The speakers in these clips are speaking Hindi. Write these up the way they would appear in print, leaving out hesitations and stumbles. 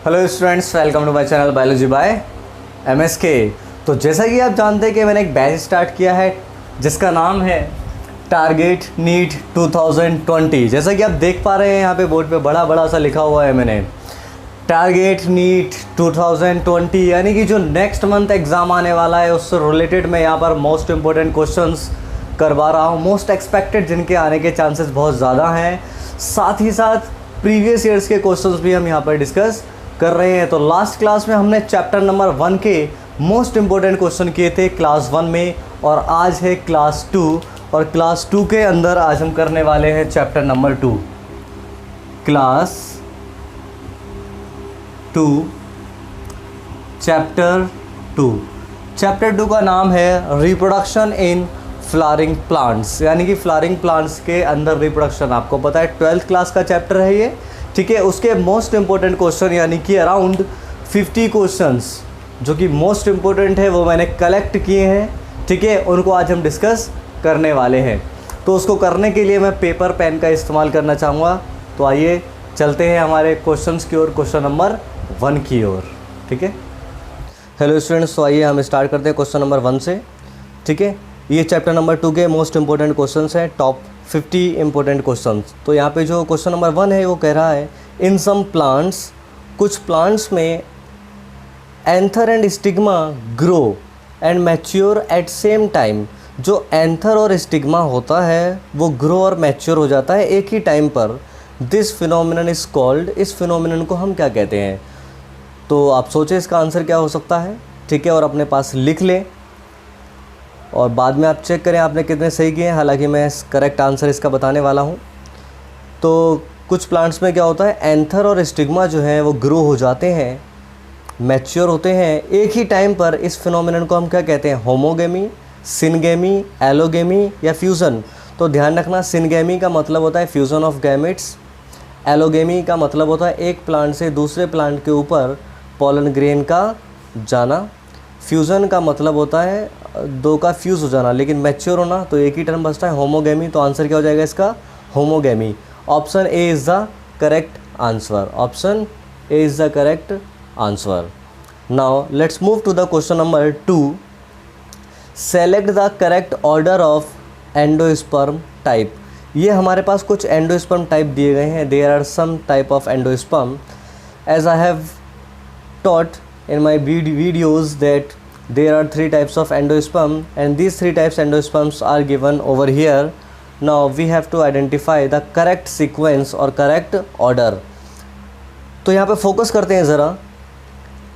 Hello students, welcome to my channel biology by MSK. तो जैसा कि आप जानते हैं कि मैंने एक बैच स्टार्ट किया है जिसका नाम है टारगेट नीट 2020। जैसा कि आप देख पा रहे हैं यहाँ पे बोर्ड पे बड़ा बड़ा सा लिखा हुआ है मैंने, टारगेट नीट 2020, यानी कि जो नेक्स्ट मंथ एग्ज़ाम आने वाला है उससे रिलेटेड मैं यहाँ पर मोस्ट इम्पोर्टेंट क्वेश्चंस करवा रहा हूँ, मोस्ट एक्सपेक्टेड जिनके आने के चांसेस बहुत ज़्यादा हैं। साथ ही साथ प्रीवियस ईयर्स के क्वेश्चंस भी हम यहाँ पर डिस्कस कर रहे हैं। तो लास्ट क्लास में हमने चैप्टर नंबर 1 के मोस्ट इम्पोर्टेंट क्वेश्चन किए थे क्लास 1 में, और आज है क्लास 2, और क्लास 2 के अंदर आज हम करने वाले हैं chapter number 2, class 2, chapter 2। Chapter 2 का नाम है रिप्रोडक्शन इन फ्लावरिंग प्लांट्स, यानी कि फ्लावरिंग प्लांट्स के अंदर रिप्रोडक्शन। आपको पता है 12th क्लास का चैप्टर है ये, ठीक है। उसके मोस्ट इम्पोर्टेंट क्वेश्चन यानी कि अराउंड 50 क्वेश्चंस जो कि मोस्ट इम्पोर्टेंट है वो मैंने कलेक्ट किए हैं, ठीक है। उनको आज हम डिस्कस करने वाले हैं। तो उसको करने के लिए मैं पेपर पेन का इस्तेमाल करना चाहूँगा। तो आइए चलते हैं हमारे क्वेश्चंस की ओर, क्वेश्चन नंबर 1 की ओर, ठीक है। हेलो स्टूडेंट्स, तो आइए हम स्टार्ट करते हैं क्वेश्चन नंबर 1 से, ठीक है। ये चैप्टर नंबर 2 के मोस्ट इंपॉर्टेंट क्वेश्चंस हैं, टॉप 50 इंपॉर्टेंट क्वेश्चंस। तो यहाँ पे जो क्वेश्चन नंबर 1 है वो कह रहा है इन सम प्लांट्स, कुछ प्लांट्स में anther and stigma grow and mature at same time. जो एंथर और स्टिग्मा होता है वो ग्रो और मैच्योर हो जाता है एक ही टाइम पर। दिस फिनोमिनन इज कॉल्ड, इस फिनोमिनन को हम क्या कहते हैं? तो आप सोचें इसका आंसर क्या हो सकता है, ठीक है, और अपने पास लिख लें और बाद में आप चेक करें आपने कितने सही किए हैं। हालांकि मैं करेक्ट आंसर इसका बताने वाला हूं। तो कुछ प्लांट्स में क्या होता है, एंथर और स्टिग्मा जो है वो ग्रो हो जाते हैं, मैच्योर होते हैं एक ही टाइम पर। इस फिनोमिनन को हम क्या कहते हैं? होमोगेमी, सिनगेमी, एलोगेमी या फ्यूज़न। तो ध्यान रखना, सिनगेमी का मतलब होता है फ्यूज़न ऑफ गैमेट्स, एलोगेमी का मतलब होता है एक प्लांट से दूसरे प्लांट के ऊपर पॉलन ग्रेन का जाना, फ्यूज़न का मतलब होता है दो का फ्यूज़ हो जाना, लेकिन मैच्योर होना। तो एक ही टर्म बचता है होमोगेमी। तो आंसर क्या हो जाएगा इसका? Homogamy. Option A is the correct answer, option A is the correct answer. Now let's move to the question number 2। Select the correct order of endosperm type. ये हमारे पास कुछ एंडोस्पर्म टाइप दिए गए हैं। There are some type of endosperm, as I have taught in my videos that there are 3 types of endosperm, and these 3 types endosperms are given over here. Now we have to identify the correct sequence or correct order. तो यहाँ पे फोकस करते हैं ज़रा।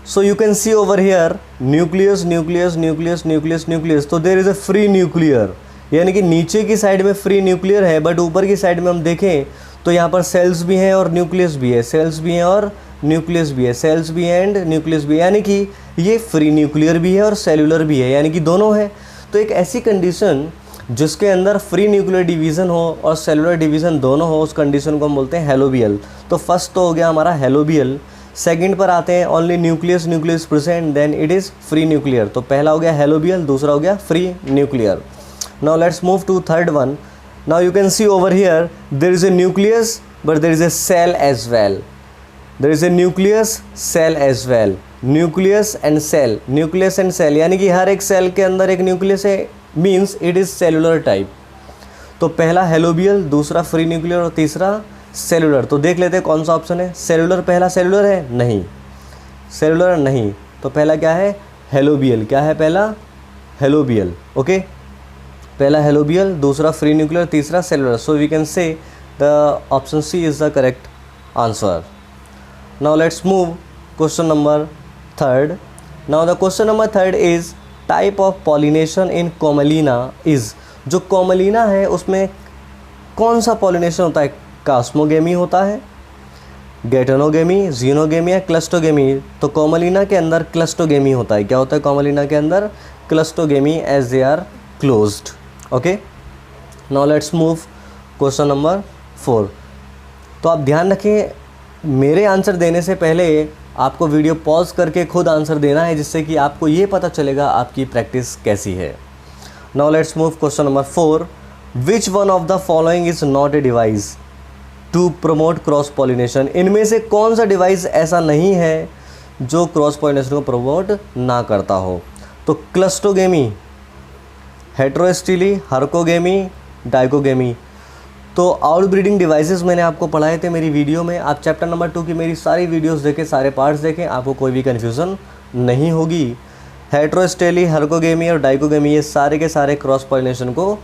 So you can see over here nucleus, nucleus, nucleus, nucleus, nucleus. तो there is a free nuclear, यानी कि नीचे की साइड में फ्री न्यूक्लियर है, बट ऊपर की साइड में हम देखें तो यहाँ पर सेल्स भी हैं और न्यूक्लियस भी है, सेल्स भी हैं और न्यूक्लियस भी है, सेल्स भी एंड न्यूक्लियस भी है, यानी कि ये फ्री न्यूक्लियर भी है और सेलुलर भी है, यानी कि दोनों है। तो एक ऐसी कंडीशन जिसके अंदर फ्री न्यूक्लियर डिवीज़न हो और सेलुलर डिवीज़न दोनों हो, उस कंडीशन को हम बोलते हैं हेलोबियल। तो फर्स्ट तो हो गया हमारा हेलोबियल। सेकंड पर आते हैं only nucleus, nucleus present, then it is free nuclear. तो पहला हो गया हेलोबियल, दूसरा हो गया free nuclear. Now let's move to third one. Now you can see over here there is a nucleus but there is a cell as well. There is a nucleus, cell as well. Nucleus and cell, nucleus and cell, यानी कि हर एक सेल के अंदर एक न्यूक्लियस है, means it is cellular type. तो पहला हेलोबियल, दूसरा फ्री न्यूक्लियर और तीसरा सेलुलर। तो देख लेते हैं कौन सा ऑप्शन है। सेलुलर पहला सेलुलर है? नहीं, सेलुलर नहीं। तो पहला क्या है? हेलोबियल। क्या है पहला? हेलोबियल। ओके, पहला हेलोबियल, दूसरा फ्री न्यूक्लियर, तीसरा cellular. So we can say the option C is the correct answer. Now let's move question number 3rd. Now the question number 3rd is type of pollination in Commelina is। जो Commelina है उसमें कौन सा pollination होता है? कास्मोगेमी होता है, गेटोनोगेमी, जीनोगेमी या क्लस्टोगेमी? तो Commelina के अंदर क्लस्टोगेमी होता है। क्या होता है Commelina के अंदर? क्लस्टोगेमी, as they are closed. Okay. Now let's move question number 4. तो आप ध्यान रखें, मेरे आंसर देने से पहले आपको वीडियो पॉज करके खुद आंसर देना है, जिससे कि आपको ये पता चलेगा आपकी प्रैक्टिस कैसी है। Now let's move question number 4। Which one of the following is not a device to promote cross pollination. इनमें से कौन सा डिवाइस ऐसा नहीं है जो क्रॉस पॉलिनेशन को प्रमोट ना करता हो? तो क्लस्टोगेमी, हेटेरोस्टिली, हर्कोगेमी, डाइकोगेमी। तो आउटब्रीडिंग डिवाइसेस मैंने आपको पढ़ाए थे मेरी वीडियो में। आप चैप्टर नंबर 2 की मेरी सारी वीडियोस देखें, सारे पार्ट्स देखें, आपको कोई भी कन्फ्यूज़न नहीं होगी। हेटेरोस्टिली, हर्कोगेमी और डाइकोगेमी ये सारे के सारे क्रॉस पॉलिनेशन को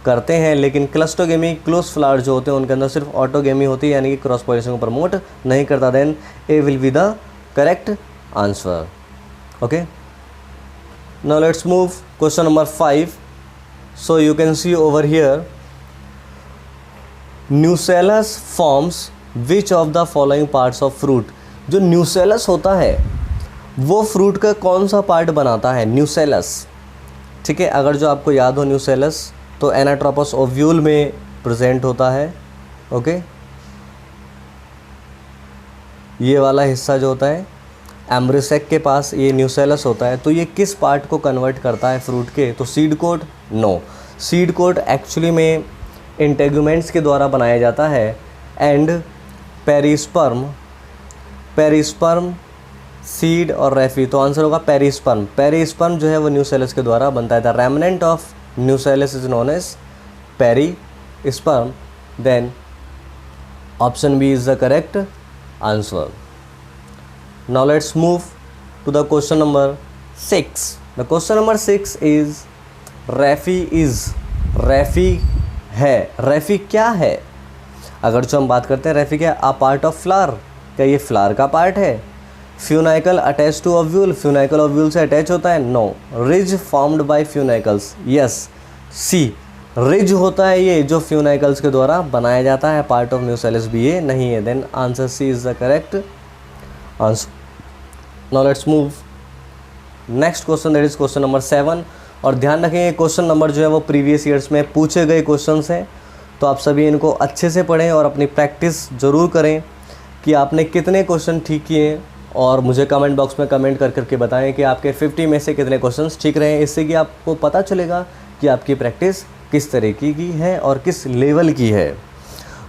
करते हैं, लेकिन क्लस्टोगेमी, क्लोज फ्लावर जो होते हैं उनके अंदर सिर्फ ऑटोगेमी होती है, यानी कि क्रॉस पॉलिनेशन को प्रमोट नहीं करता। Then A will be the correct answer. Okay, now let's move question number 5. So you can see over here, nucellus forms which of the following parts of fruit? जो न्यूसेलस होता है वो फ्रूट का कौन सा पार्ट बनाता है? न्यूसेलस, ठीक है। अगर जो आपको याद हो न्यूसेलस तो एनाट्रोपस ओव्यूल में प्रेजेंट होता है। ओके, ये वाला हिस्सा जो होता है एम्ब्रियोसेक के पास ये न्यूसेलस होता है। तो ये किस पार्ट को कन्वर्ट करता है फ्रूट के? तो seed coat? No, seed coat actually में इंटेगुमेंट्स के द्वारा बनाया जाता है। एंड पेरिस्पर्म, पेरिस्पर्म, सीड और रेफी, तो आंसर होगा पेरिस्पर्म। पेरिस्पर्म जो है वो न्यूसेलस के द्वारा बनता है। The remnant of nucellus is known as perisperm. Then option B is the correct answer. Now let's move to the question number 6. The question number 6 is रेफी is, रेफी है, रेफी क्या है? अगर जो हम बात करते हैं रेफी क्या, अ पार्ट ऑफ फ्लावर, क्या ये फ्लावर का पार्ट है? Funicle attach to ovule, funicle ovule से अटैच होता है? No. Ridge formed by funicles, yes. C, ridge होता है ये जो फ्यूनाइकल्स के द्वारा बनाया जाता है, पार्ट ऑफ न्यूसेलस भी ये नहीं है. Then answer C is the correct answer. Now let's move next question, that is question number 7. और ध्यान रखें ये क्वेश्चन नंबर जो है वो प्रीवियस ईयर्स में पूछे गए क्वेश्चंस हैं, तो आप सभी इनको अच्छे से पढ़ें और अपनी प्रैक्टिस ज़रूर करें कि आपने कितने क्वेश्चन ठीक किए, और मुझे कमेंट बॉक्स में कमेंट कर करके बताएं कि आपके 50 में से कितने क्वेश्चंस ठीक रहे हैं. इससे कि आपको पता चलेगा कि आपकी प्रैक्टिस किस तरीके की है और किस लेवल की है.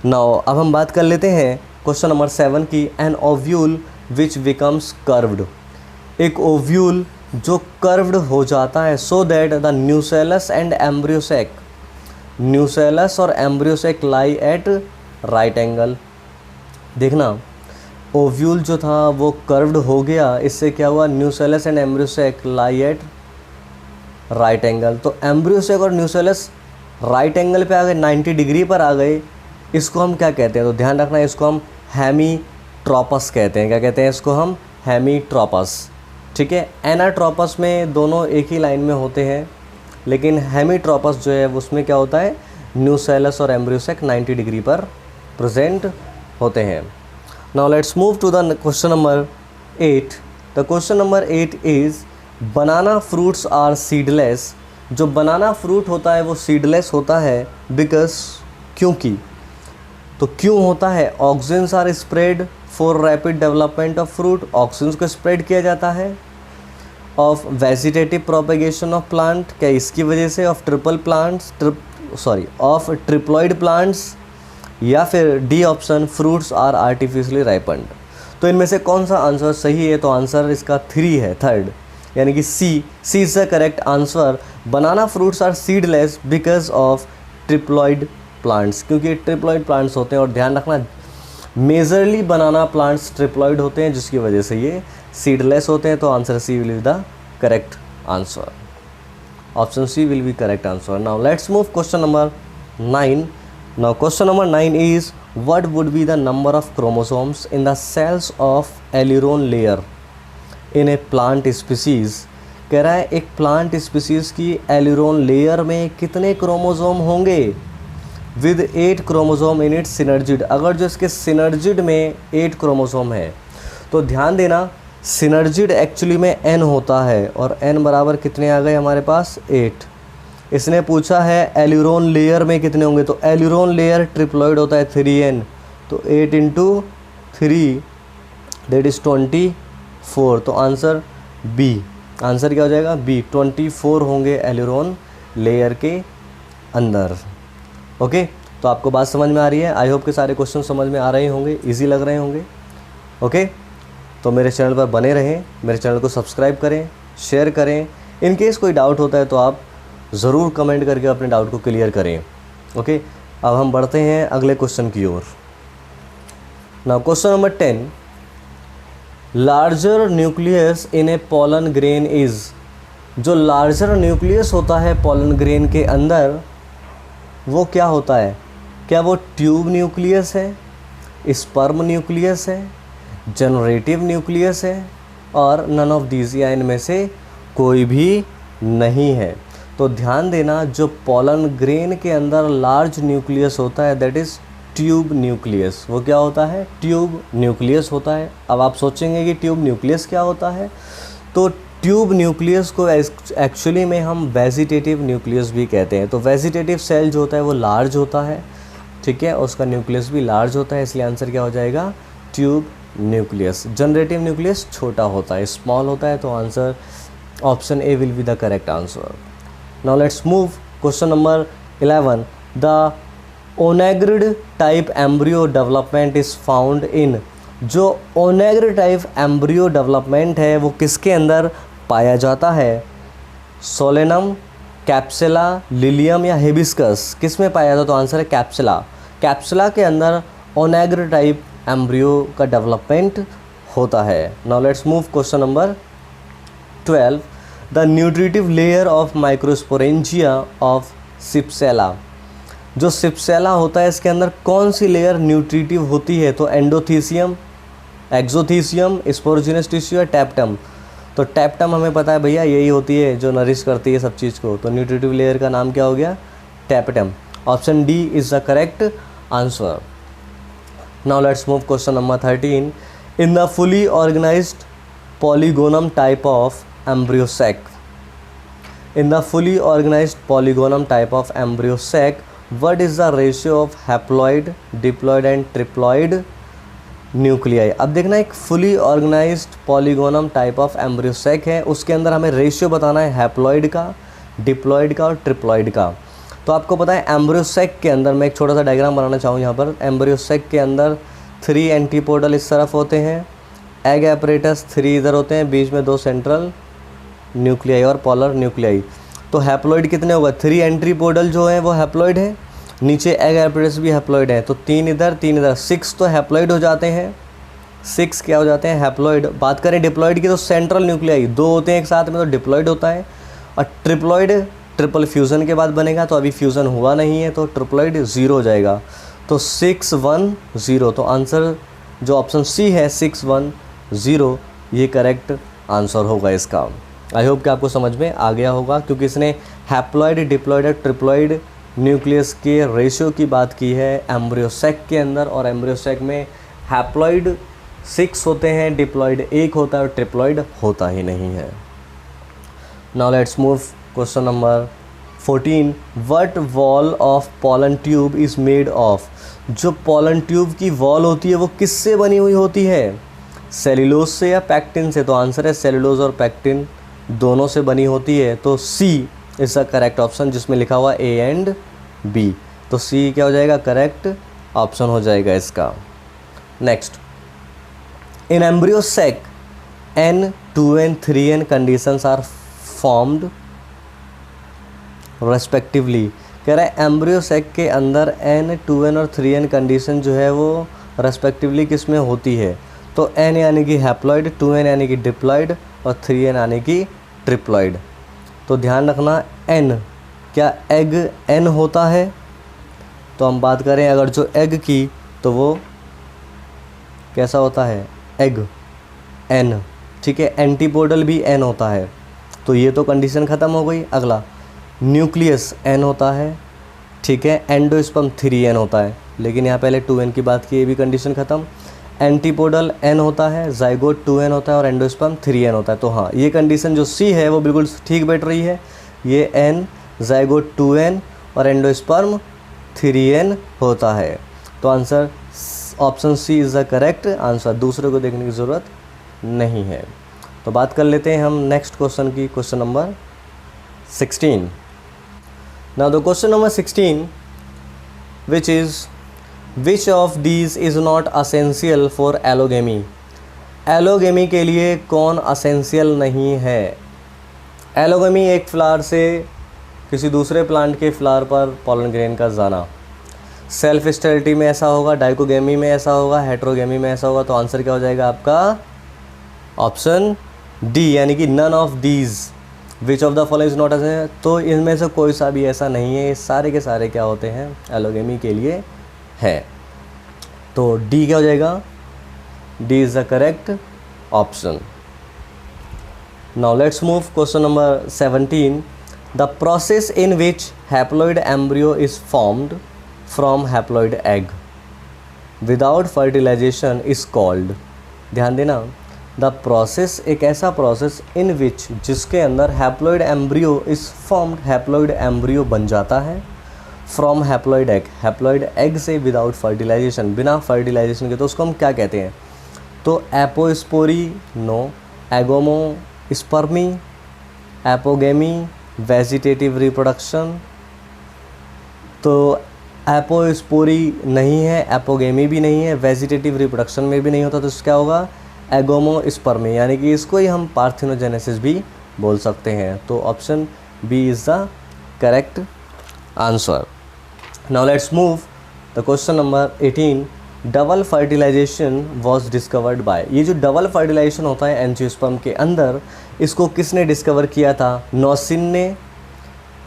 नाउ अब हम बात कर लेते हैं क्वेश्चन नंबर 7 की. An ovule which becomes curved, एक ओव्यूल जो कर्व्ड हो जाता है, so that the nucellus and embryo sac, nucellus और embryo sac lie at right angle. देखना ओव्यूल जो था वो कर्व्ड हो गया, इससे क्या हुआ, nucellus and embryo sac lie at right angle. तो एम्ब्रियोसेक और न्यूसेलस राइट एंगल पे आ गए, 90 डिग्री पर आ गए. इसको हम क्या कहते हैं? तो ध्यान रखना, इसको हम हेमीट्रोपस कहते हैं. क्या कहते हैं इसको हम? हेमीट्रोपस. ठीक है. एनाट्रोपस में दोनों एक ही लाइन में होते हैं, लेकिन हेमीट्रोपस जो है उसमें क्या होता है, न्यूसेलस और एम्ब्रियोसेक 90 डिग्री पर प्रेजेंट होते हैं. Now let's move to the question number 8. The question number 8 is banana fruits are seedless. जो बनाना फ्रूट होता है वो सीडलेस होता है, बिकॉज, क्योंकि. तो क्यों होता है? Oxygens are spread for rapid development of fruit, oxygen को स्प्रेड किया जाता है. Of vegetative propagation of plant, क्या इसकी वजह से? Of triple plants, of triploid plants, या फिर D option fruits are artificially ripened. तो इनमें से कौन सा आंसर सही है? तो आंसर इसका 3 है, थर्ड, यानी कि C is the correct answer. Banana fruits are seedless because of triploid plants, क्योंकि ट्रिप्लॉइड प्लांट्स होते हैं. और ध्यान रखना मेजरली बनाना प्लांट्स ट्रिप्लॉइड होते हैं, जिसकी वजह से ये सीडलेस होते हैं. तो answer C will be the correct answer. Option C will be correct answer. Now let's move question number 9. Now question number 9 is what would be the number of chromosomes in the cells of aileron layer in a plant species. कह रहा है एक प्लांट स्पीसीज की एलिरोन लेयर में कितने क्रोमोसोम होंगे? With 8 chromosome in it synergid. अगर जो इसके सिनर्जिड में 8 क्रोमोसोम है, तो ध्यान देना सिनर्जिड एक्चुअली में n होता है, और n बराबर कितने आ गए हमारे पास? 8. इसने पूछा है एलिरोन लेयर में कितने होंगे, तो एलिरोन लेयर ट्रिप्लॉइड होता है 3n, तो 8 × 3 दैट इज़ 24. तो आंसर बी, आंसर क्या हो जाएगा? बी, 24 होंगे एलिरोन लेयर के अंदर. ओके, तो आपको बात समझ में आ रही है? आई होप के सारे क्वेश्चन समझ में आ रहे होंगे, ईजी लग रहे होंगे। ओके, तो मेरे चैनल पर बने रहें, मेरे चैनल को सब्सक्राइब करें, शेयर करें। इन केस कोई डाउट होता है तो आप ज़रूर कमेंट करके अपने डाउट को क्लियर करें। ओके, अब हम बढ़ते हैं अगले क्वेश्चन की ओर। Now question number 10, larger nucleus in a pollen grain is. जो लार्जर न्यूक्लियस होता है पॉलन ग्रेन के अंदर, वो क्या होता है? क्या वो ट्यूब न्यूक्लियस है, स्पर्म न्यूक्लियस है, जनरेटिव न्यूक्लियस है, और नन ऑफ दीज, या इनमें से कोई भी नहीं है? तो ध्यान देना, जो पॉलन ग्रेन के अंदर लार्ज न्यूक्लियस होता है दैट इज़ ट्यूब न्यूक्लियस। वो क्या होता है? ट्यूब न्यूक्लियस होता है। अब आप सोचेंगे कि ट्यूब न्यूक्लियस क्या होता है, तो ट्यूब न्यूक्लियस को एक्चुअली में हम वेजिटेटिव न्यूक्लियस भी कहते हैं। तो वेजिटेटिव सेल जो होता है वो लार्ज होता है, ठीक है, उसका न्यूक्लियस भी लार्ज होता है, इसलिए आंसर क्या हो जाएगा? Tube nucleus. जनरेटिव न्यूक्लियस छोटा होता है, स्मॉल होता है, तो answer option A will be the correct answer. Now let's move question number 11, the onagrad type embryo development is found in. जो ओनेग्रिड टाइप एम्ब्रियो डेवलपमेंट है वो किसके अंदर पाया जाता है? सोलेनम, कैप्सुला, लिलियम या हिबिस्कस, किस में पाया जाता है? तो आंसर है कैप्सुला। कैप्सुला के अंदर ओनेग्रिड टाइप एम्ब्रियो का डेवलपमेंट होता है। Now let's move question number 12, the nutritive layer of microsporangia of cypsela. जो सिप्सेला होता है इसके अंदर कौन सी लेयर न्यूट्रिटिव होती है? तो एंडोथीसियम, एक्सोथीसियम, स्पोरोजिनस टिश्यू या टैप्टम। तो टैप्टम हमें पता है भैया, यही होती है जो नरिश करती है सब चीज़ को। तो न्यूट्रिटिव लेयर का नाम क्या हो गया? Tapetum. Option D is the correct answer. Now let's move question number 13, in the fully organized polygonum type of embryo sac. In the fully organized polygonum type of embryo sac, what is the ratio of haploid, diploid and triploid nuclei? अब देखना, एक fully organized polygonum type of embryo sac है, उसके अंदर हमें रेशियो बताना है हैप्लॉइड का, डिप्लॉइड का और ट्रिप्लॉइड का। तो आपको पता है एम्ब्रियो सैक के अंदर, मैं एक छोटा सा डायग्राम बनाना चाहूँ यहाँ पर। एम्ब्रियो सैक के अंदर 3 एंटीपोडल इस तरफ होते हैं, एग एपरेटस 3 इधर होते हैं, बीच में 2 सेंट्रल न्यूक्लियाई और पॉलर न्यूक्लियाई। तो हैप्लॉइड कितने होगा? 3 एंटीपोडल जो है वो हैप्लॉइड है, नीचे एग एपरेटस भी हैप्लॉइड है, तो 3 इधर 3 इधर, 6 तो हैप्लॉइड हो जाते हैं। 6 क्या हो जाते हैं? हैप्लॉइड। बात करें डिप्लॉइड की तो सेंट्रल न्यूक्लियाई 2 होते हैं एक साथ में, तो डिप्लॉइड होता है। और ट्रिप्लॉइड ट्रिपल फ्यूज़न के बाद बनेगा, तो अभी फ्यूज़न हुआ नहीं है तो ट्रिप्लॉइड 0 हो जाएगा। तो 6 1 0, तो आंसर जो ऑप्शन सी है 6 1 0, ये करेक्ट आंसर होगा इसका। आई होप कि आपको समझ में आ गया होगा, क्योंकि इसने हैप्लॉइड, डिप्लॉइड और ट्रिप्लॉइड न्यूक्लियस के रेशियो की बात की है एम्ब्रियो सैक के अंदर। और एम्ब्रियो सैक में हैप्लॉइड 6 होते हैं, डिप्लॉइड 1 होता है और ट्रिप्लॉइड होता ही नहीं है। Now let's move question number 14, what wall of pollen tube is made of. जो पॉलन ट्यूब की वॉल होती है वो किससे बनी हुई होती है? सेल्यूलोज से या पैक्टिन से? तो आंसर है सेल्यूलोज और पैक्टिन दोनों से बनी होती है। तो सी इज़ द करेक्ट ऑप्शन, जिसमें लिखा हुआ ए एंड बी। तो सी क्या हो जाएगा? करेक्ट ऑप्शन हो जाएगा इसका। Next, in embryo sac N, 2N, 3N conditions are formed respectively. कह रहा है एम्ब्रियो सैक के अंदर N, 2N और 3N कंडीशन जो है वो रेस्पेक्टिवली किस में होती है? तो N यानी कि हैप्लॉइड, 2N यानी कि डिप्लॉइड और 3N यानी कि ट्रिप्लॉइड। तो ध्यान रखना, N क्या एग N होता है? तो हम बात करें अगर जो एग की, तो वो कैसा होता है? एग N, ठीक है। एंटीपोडल भी N होता है, तो ये तो कंडीशन ख़त्म हो गई। अगला न्यूक्लियस N होता है, ठीक है। एंडोस्पर्म 3N होता है, लेकिन यहाँ पहले 2N की बात की, ये भी कंडीशन ख़त्म। एंटीपोडल N होता है, जाइगोट 2N होता है और एंडोस्पर्म 3N होता है। तो हाँ, ये कंडीशन जो C है वो बिल्कुल ठीक बैठ रही है। ये N, जाइगोट 2N और एंडोस्पर्म 3N होता है। तो answer option C is the correct answer, दूसरे को देखने की ज़रूरत नहीं है। तो बात कर लेते हैं हम नेक्स्ट क्वेश्चन की, question number 16। Now the question number 16, which of these is not essential for allogamy. Allogamy के लिए कौन असेंशियल नहीं है। एलोगेमी एक फ्लावर से किसी दूसरे प्लांट के फ्लावर पर पॉलन ग्रेन का जाना। सेल्फ स्टेरिलिटी में ऐसा होगा, डाइकोगेमी में ऐसा होगा, हेट्रोगेमी में ऐसा होगा। तो आंसर क्या हो जाएगा आपका ऑप्शन डी, यानी कि none of these which of the following is not essential. तो इनमें से कोई सा भी ऐसा नहीं है, ये सारे के सारे क्या होते हैं एलोगेमी के लिए है। तो डी क्या हो जाएगा, D is the correct option. Now let's move question number 17। The process in which haploid embryo is formed from haploid egg without fertilization is called. ध्यान देना, द प्रोसेस एक ऐसा प्रोसेस इन विच जिसके अंदर haploid embryo is formed, haploid embryo बन जाता है from haploid egg, haploid egg से विदाउट फर्टिलाइजेशन, बिना फर्टिलाइजेशन के। तो उसको हम क्या कहते हैं, तो apospory no, agamospermy, apogamy, vegetative reproduction. तो एपोस्पोरी नहीं है, एपोगेमी भी नहीं है, वेजिटेटिव रिप्रोडक्शन में भी नहीं होता। तो इसका क्या होगा एगोमोस्पर्मी, यानी कि इसको ही हम पार्थेनोजेनेसिस भी बोल सकते हैं। तो option B is the correct answer. Now let's move the question number 18। Double fertilization was discovered by. ये जो डबल फर्टिलाइजेशन होता है एंजियोस्पर्म के अंदर, इसको किसने डिस्कवर किया था, नॉसिन ने,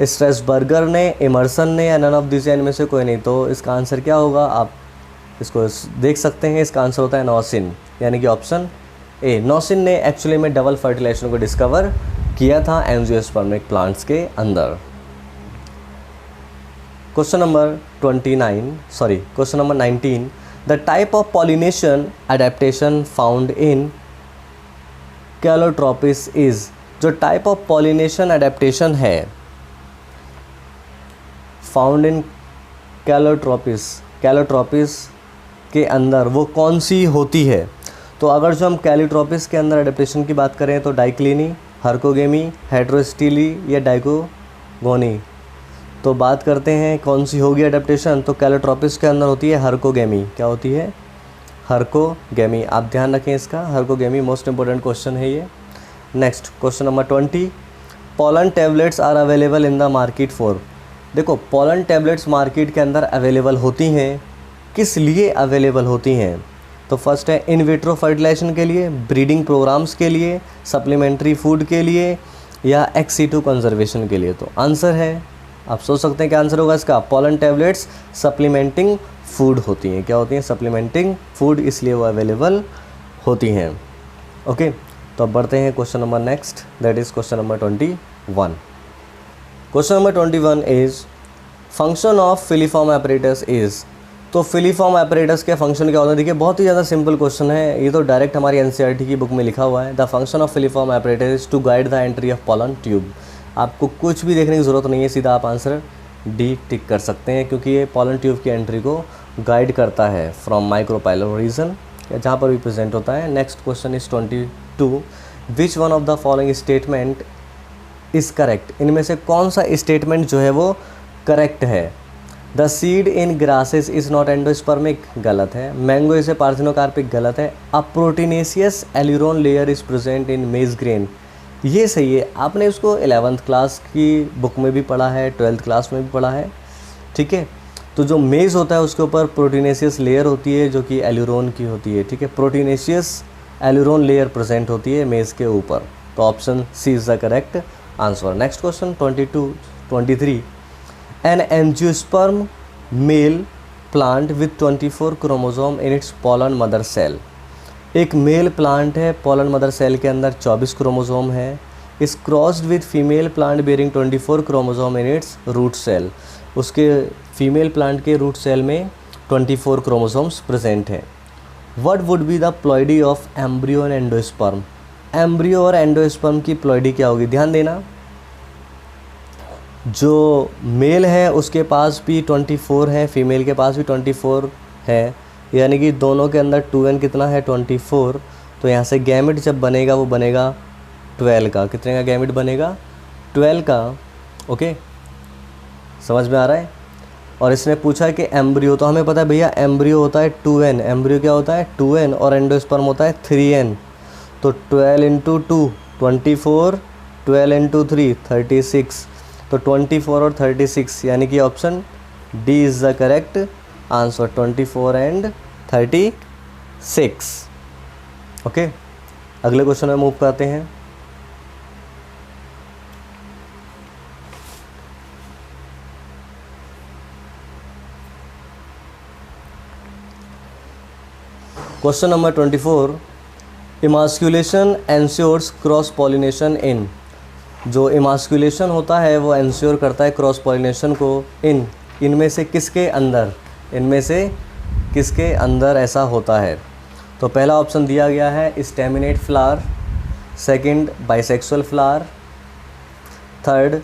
स्ट्रेसबर्गर ने, इमर्सन ने, या नन ऑफ दिस, इनमें से कोई नहीं। तो इसका आंसर क्या होगा, आप इसको देख सकते हैं, इसका आंसर होता है नॉसिन, यानी कि ऑप्शन ए। नॉसिन ने एक्चुअली में डबल फर्टिलाइजेशन को डिस्कवर किया था एंजियोस्पर्मिक प्लांट्स के अंदर। Question number 19। The type of pollination adaptation found in Calotropis is. जो टाइप ऑफ पॉलिनेशन एडेप्टेशन है फाउंड इन कैलोट्रोपिस के अंदर वो कौन सी होती है। तो अगर जो हम कैलोट्रोपिस के अंदर एडेप्टेशन की बात करें तो डाइक्लिनी, हर्कोगेमी, हेट्रोस्टिली या डाइकोगोनी। तो बात करते हैं कौन सी होगी एडेप्टेशन, तो कैलोट्रोपिस के अंदर होती है हर्कोगेमी। क्या होती है, हर्कोगेमी। आप ध्यान रखें इसका, हर्कोगेमी मोस्ट इंपॉर्टेंट क्वेश्चन है ये। Next question number 20। Pollen tablets are available in the market for. देखो पोलन टैबलेट्स मार्केट के अंदर अवेलेबल होती हैं, किस लिए अवेलेबल होती हैं। तो फर्स्ट है इन विट्रो फर्टिलाइजेशन के लिए, ब्रीडिंग प्रोग्राम्स के लिए, सप्लीमेंट्री फूड के लिए, या एक्स सीटू कंजर्वेशन के लिए। तो आंसर है, आप सोच सकते हैं क्या आंसर होगा इसका, पोलन टैबलेट्स सप्लीमेंटिंग फूड होती हैं। क्या होती हैं, सप्लीमेंटिंग फूड, इसलिए वो अवेलेबल होती हैं। ओके, तो अब बढ़ते हैं question number next, that is question number 21। Question number 21 is function of filiform apparatus is. तो फिलीफॉर्म एपरेटस के फंक्शन क्या होता है, देखिए बहुत ही ज़्यादा सिंपल क्वेश्चन है, ये तो डायरेक्ट हमारी एनसीईआरटी की बुक में लिखा हुआ है। The function of filiform apparatus is to guide the entry of pollen tube. आपको कुछ भी देखने की ज़रूरत नहीं है, सीधा आप आंसर डी टिक कर सकते हैं, क्योंकि ये पोलन ट्यूब की एंट्री को गाइड करता है फ्रॉम माइक्रोपाइलर रीजन, जहाँ पर भी प्रेजेंट होता है। Next question is 22। Which one of the following statement is correct. इनमें से कौन सा स्टेटमेंट जो है वो करेक्ट है। The seed in grasses is not endospermic, गलत है। मैंगो इज ए पार्थेनोकार्पिक, गलत है। A proteinaceous aleurone layer is present in maize grain, ये सही है। आपने उसको 11th क्लास की बुक में भी पढ़ा है, 12th क्लास में भी पढ़ा है, ठीक है। तो जो मेज़ होता है उसके ऊपर प्रोटीनेशियस लेयर होती है जो कि एल्यूरोन की होती है, ठीक है। प्रोटीनेशियस एल्यूरोन लेयर प्रेजेंट होती है मेज़ के ऊपर। तो option C is the correct answer. Next question 23। An angiosperm male plant with 24 chromosome in its pollen mother cell. एक मेल प्लांट है, पोलन मदर सेल के अंदर 24 क्रोमोसोम है। Is crossed with female plant bearing 24 chromosome in its root cell. उसके फीमेल प्लांट के रूट सेल में 24 क्रोमोसोम्स प्रेजेंट हैं। What would be the ploidy of embryo and endosperm. Embryo और एंडोस्पर्म की प्लॉइडी क्या होगी, ध्यान देना। जो मेल है उसके पास भी 24 है, फीमेल के पास भी 24 है, यानी कि दोनों के अंदर 2n कितना है 24। तो यहाँ से गैमेट जब बनेगा वो बनेगा 12 का। कितने का गैमेट बनेगा, 12 का। ओके, समझ में आ रहा है। और इसने पूछा कि एम्ब्रियो, तो हमें पता है भैया एम्ब्रियो होता है 2n, एम्ब्रियो क्या होता है 2n, और एंडोस्पर्म होता है 3n। तो 12 इंटू 2 24, 12 इंटू 3 36, तो 24 और 36 यानी कि option D is the correct answer, 24 and 36। Okay, अगले क्वेश्चन में मूव करते हैं। Question number 24, emasculation ensures cross pollination in. जो इमास्कुलेशन होता है वो एंश्योर करता है क्रॉस पॉलिनेशन को इनमें से किसके अंदर, इनमें से किसके अंदर ऐसा होता है। तो पहला ऑप्शन दिया गया है staminate flower, second bisexual flower, third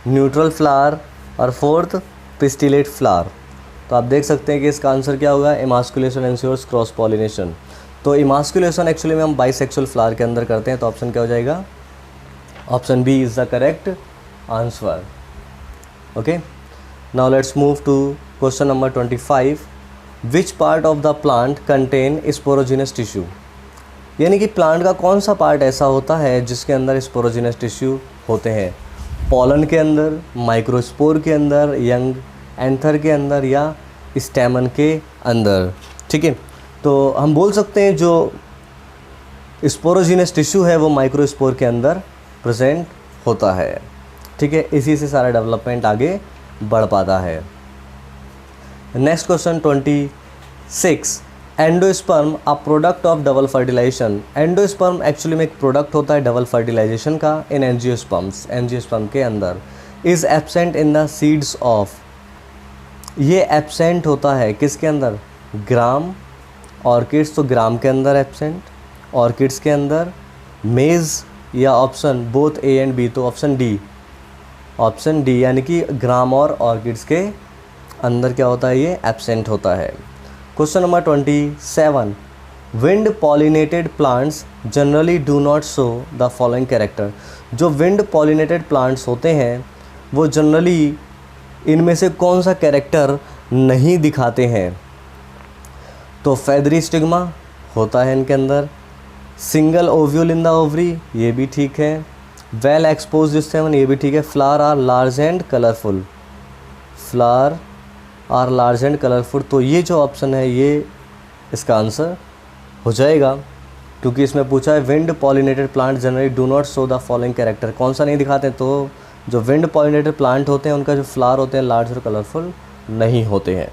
neutral flower, और फोर्थ पिस्टिलेट फ्लावर। तो आप देख सकते हैं कि इसका आंसर क्या होगा, इमास्कुलेशन एंश्योर्स क्रॉस पॉलिनेशन। तो इमास्कुलेशन एक्चुअली में हम बाइसेक्सुअल फ्लावर के अंदर करते हैं, तो ऑप्शन क्या हो जाएगा, option B is the correct answer. Okay, now let's move to question number 25, which part of the plant contain sporogenous tissue. यानी कि प्लांट का कौन सा पार्ट ऐसा होता है जिसके अंदर स्पोरोजिनस टिश्यू होते हैं, पॉलन के अंदर, माइक्रोस्पोर के अंदर, यंग एंथर के अंदर, या स्टैमन के अंदर। ठीक है, तो हम बोल सकते हैं जो स्पोरोजिनस टिश्यू है वो माइक्रोस्पोर के अंदर प्रेजेंट होता है। ठीक है, इसी से सारा डेवलपमेंट आगे बढ़ पाता है। Next question 26, endosperm a product of double fertilization. Endosperm actually में एक प्रोडक्ट होता है डबल फर्टिलाइजेशन का इन एंजियोस्पर्म्स, एंजियोस्पर्म के अंदर। Is absent in the seeds of, ये एब्सेंट होता है किसके अंदर, ग्राम, ऑर्किड्स तो ग्राम के अंदर एब्सेंट, ऑर्किड्स के अंदर, मेज़, या option both A and B, तो ऑप्शन डी, ऑप्शन डी यानी कि ग्राम और ऑर्किड्स के अंदर क्या होता है, ये एब्सेंट होता है। Question number 27, wind pollinated plants generally do not show the following character. जो विंड पॉलिनेटेड प्लांट्स होते हैं वो जनरली इनमें से कौन सा कैरेक्टर नहीं दिखाते हैं। तो फेदरी स्टिग्मा होता है इनके अंदर, single ovule in the ovary, ये भी ठीक है, वेल एक्सपोज्ड स्टेमन, ये भी ठीक है, flower are large and colourful, flower are large and colourful. तो ये जो ऑप्शन है ये इसका आंसर हो जाएगा, क्योंकि इसमें पूछा है wind pollinated plant generally do not show the following character, कौन सा नहीं दिखाते। तो जो विंड पॉलिनेटेड प्लांट होते हैं उनका जो फ्लावर होते हैं लार्ज और कलरफुल नहीं होते हैं।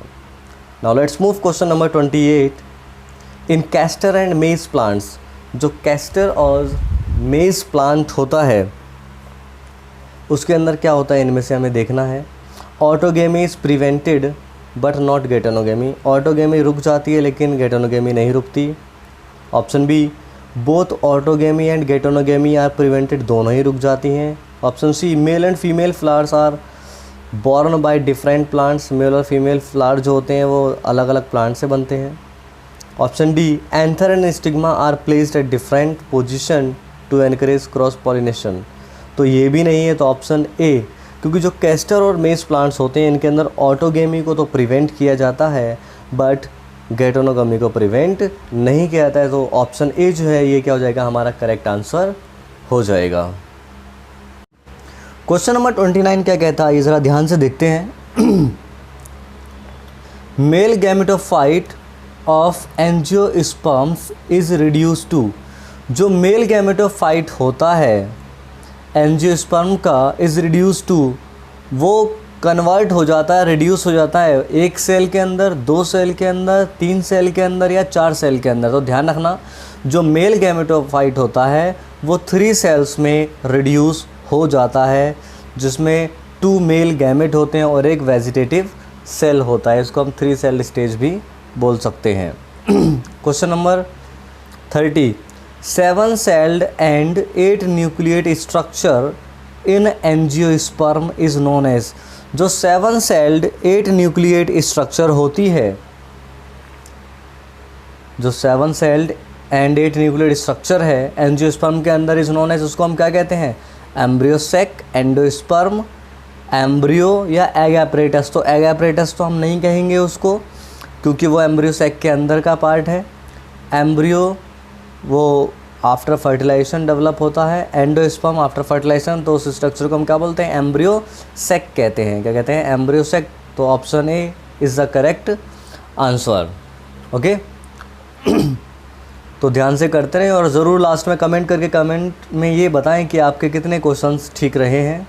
Now let's move question number 28, in castor and मेज प्लांट्स। जो कैस्टर और मेज प्लांट होता है उसके अंदर क्या होता है, इनमें से हमें देखना है। Autogamy is prevented but not geitonogamy, autogamy रुक जाती है लेकिन गेटोनोगेमी नहीं रुकती। Option B, both autogamy and geitonogamy are prevented, दोनों ही रुक जाती हैं। Option C, male and female flowers are borne by different plants, male और फीमेल फ्लावर जो होते हैं वो अलग अलग प्लांट से बनते हैं। Option D, anther and stigma are placed at different position to encourage cross pollination, तो ये भी नहीं है। तो ऑप्शन ए, क्योंकि जो कैस्टर और मेज प्लांट्स होते हैं इनके अंदर ऑटोगेमी को तो प्रिवेंट किया जाता है बट गेटोनोगमी को प्रिवेंट नहीं किया जाता है। तो ऑप्शन ए जो है ये क्या हो जाएगा, हमारा करेक्ट आंसर हो जाएगा। क्वेश्चन नंबर 29 क्या कहता है, ये ज़रा ध्यान से देखते हैं। Male gametophyte of angiosperms is reduce to, जो मेल गैमेटोफाइट होता है एंजियोस्पर्म का इज़ रिड्यूस टू, वो कन्वर्ट हो जाता है, रिड्यूस हो जाता है एक सेल के अंदर, दो सेल के अंदर, तीन सेल के अंदर या चार सेल के अंदर। तो ध्यान रखना जो मेल गैमेटोफाइट होता है वो 3 सेल्स में रिड्यूस हो जाता है, जिसमें 2 मेल गैमेट होते हैं और एक वेजिटेटिव सेल होता है। इसको हम 3 सेल स्टेज भी बोल सकते हैं। Question number 30, 7 celled and 8 nucleate structure in angiosperm is known as, जो 7 सेल्ड 8 न्यूक्लिएट स्ट्रक्चर होती है, जो 7 सेल्ड एंड 8 न्यूक्लिएट स्ट्रक्चर है एंजियोस्पर्म के अंदर इज़ नोन एज, उसको हम क्या कहते हैं, एम्ब्रियोसेक, एंडोस्पर्म, एम्ब्रियो या एग एपरेटस, तो एग एपरेटस तो हम नहीं कहेंगे उसको, क्योंकि वो एम्ब्रियो सैक के अंदर का पार्ट है। एम्ब्रियो वो आफ्टर फर्टिलाइजेशन डेवलप होता है, एंडोस्पर्म आफ्टर फर्टिलाइजेशन, तो उस स्ट्रक्चर को हम क्या बोलते हैं, एम्ब्रियो सैक कहते हैं। क्या कहते हैं, एम्ब्रियो सैक। तो option A is the correct answer. Okay तो ध्यान से करते रहें और ज़रूर लास्ट में कमेंट करके कमेंट में ये बताएं कि आपके कितने क्वेश्चंस ठीक रहे हैं।